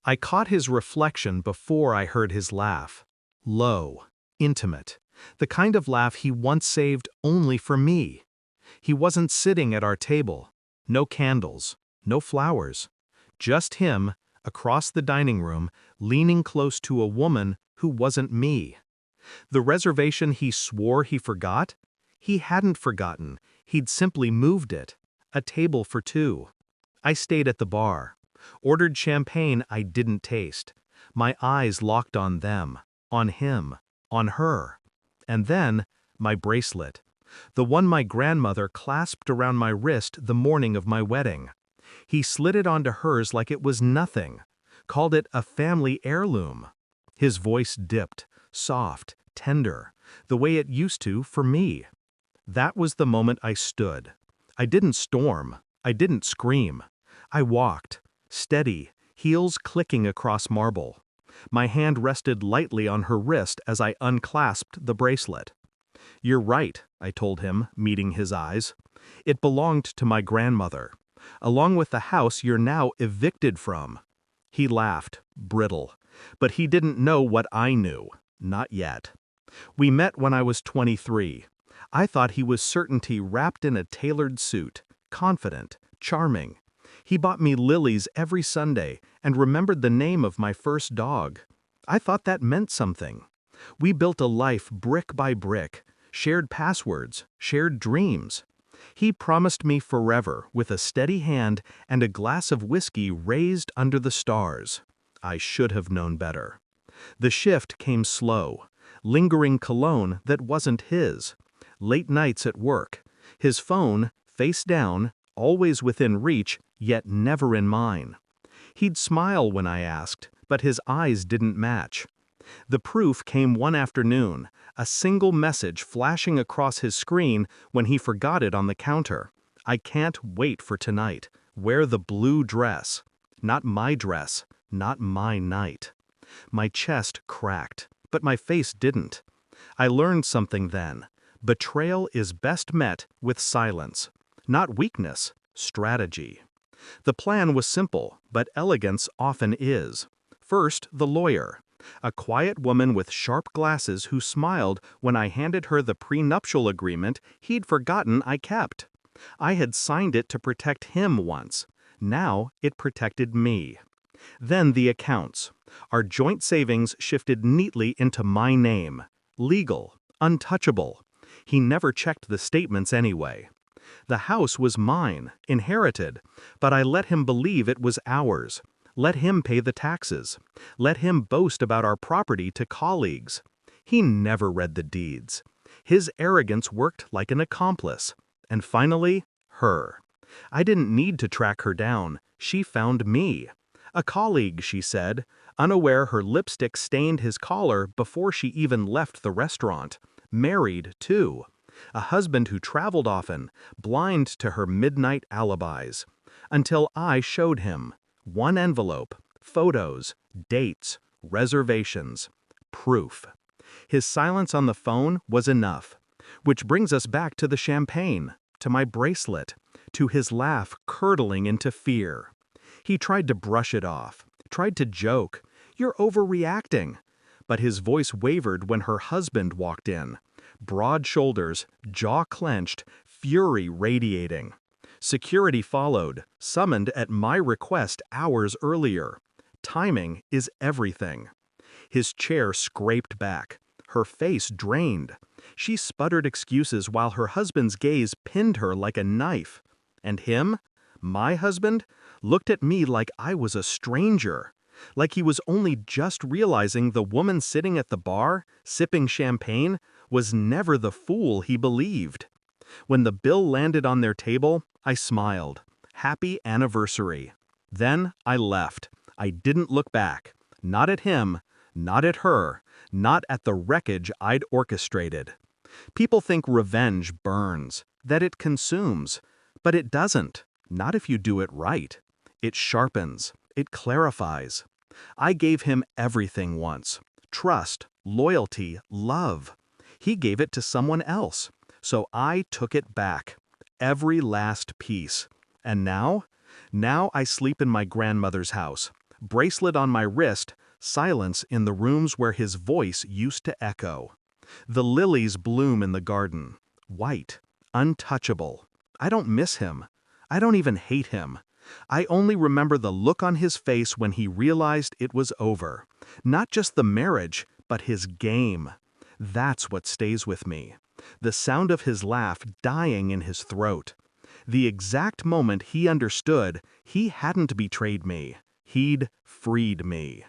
I caught his reflection before I heard his laugh. Low, intimate, the kind of laugh he once saved only for me. He wasn't sitting at our table. No candles, no flowers. Just him, across the dining room, leaning close to a woman who wasn't me. The reservation he swore he forgot? He hadn't forgotten, he'd simply moved it. A table for two. I stayed at the bar. Ordered champagne I didn't taste. My eyes locked on them, on him, on her. And then, my bracelet. The one my grandmother clasped around my wrist the morning of my wedding. He slid it onto hers like it was nothing. Called it a family heirloom. His voice dipped, soft, tender, the way it used to for me. That was the moment I stood. I didn't storm. I didn't scream. I walked. Steady, heels clicking across marble. My hand rested lightly on her wrist as I unclasped the bracelet. "You're right," I told him, meeting his eyes. "It belonged to my grandmother, along with the house you're now evicted from." He laughed, brittle, but he didn't know what I knew, not yet. We met when I was 23. I thought he was certainty wrapped in a tailored suit, confident, charming. He bought me lilies every Sunday and remembered the name of my first dog. I thought that meant something. We built a life brick by brick, shared passwords, shared dreams. He promised me forever with a steady hand and a glass of whiskey raised under the stars. I should have known better. The shift came slow, lingering cologne that wasn't his. Late nights at work, his phone, face down, always within reach, yet never in mine. He'd smile when I asked, but his eyes didn't match. The proof came one afternoon, a single message flashing across his screen when he forgot it on the counter. "I can't wait for tonight. Wear the blue dress." Not my dress, not my night. My chest cracked, but my face didn't. I learned something then. Betrayal is best met with silence. Not weakness, strategy. The plan was simple, but elegance often is. First, the lawyer. A quiet woman with sharp glasses who smiled when I handed her the prenuptial agreement he'd forgotten I kept. I had signed it to protect him once. Now it protected me. Then the accounts. Our joint savings shifted neatly into my name. Legal, untouchable. He never checked the statements anyway. The house was mine, inherited, but I let him believe it was ours. Let him pay the taxes. Let him boast about our property to colleagues. He never read the deeds. His arrogance worked like an accomplice. And finally, her. I didn't need to track her down. She found me. A colleague, she said, unaware her lipstick stained his collar before she even left the restaurant. Married, too. A husband who traveled often, blind to her midnight alibis. Until I showed him. One envelope, photos, dates, reservations, proof. His silence on the phone was enough. Which brings us back to the champagne, to my bracelet, to his laugh curdling into fear. He tried to brush it off, tried to joke, "You're overreacting." But his voice wavered when her husband walked in. Broad shoulders, jaw clenched, fury radiating. Security followed, summoned at my request hours earlier. Timing is everything. His chair scraped back, her face drained. She sputtered excuses while her husband's gaze pinned her like a knife. And him, my husband, looked at me like I was a stranger. Like he was only just realizing the woman sitting at the bar, sipping champagne, was never the fool he believed. When the bill landed on their table, I smiled. Happy anniversary. Then I left. I didn't look back. Not at him, not at her, not at the wreckage I'd orchestrated. People think revenge burns, that it consumes. But it doesn't. Not if you do it right. It sharpens. It clarifies. I gave him everything once. Trust, loyalty, love. He gave it to someone else. So I took it back. Every last piece. And now? Now I sleep in my grandmother's house. Bracelet on my wrist, silence in the rooms where his voice used to echo. The lilies bloom in the garden. White, untouchable. I don't miss him. I don't even hate him. I only remember the look on his face when he realized it was over. Not just the marriage, but his game. That's what stays with me. The sound of his laugh dying in his throat. The exact moment he understood he hadn't betrayed me. He'd freed me.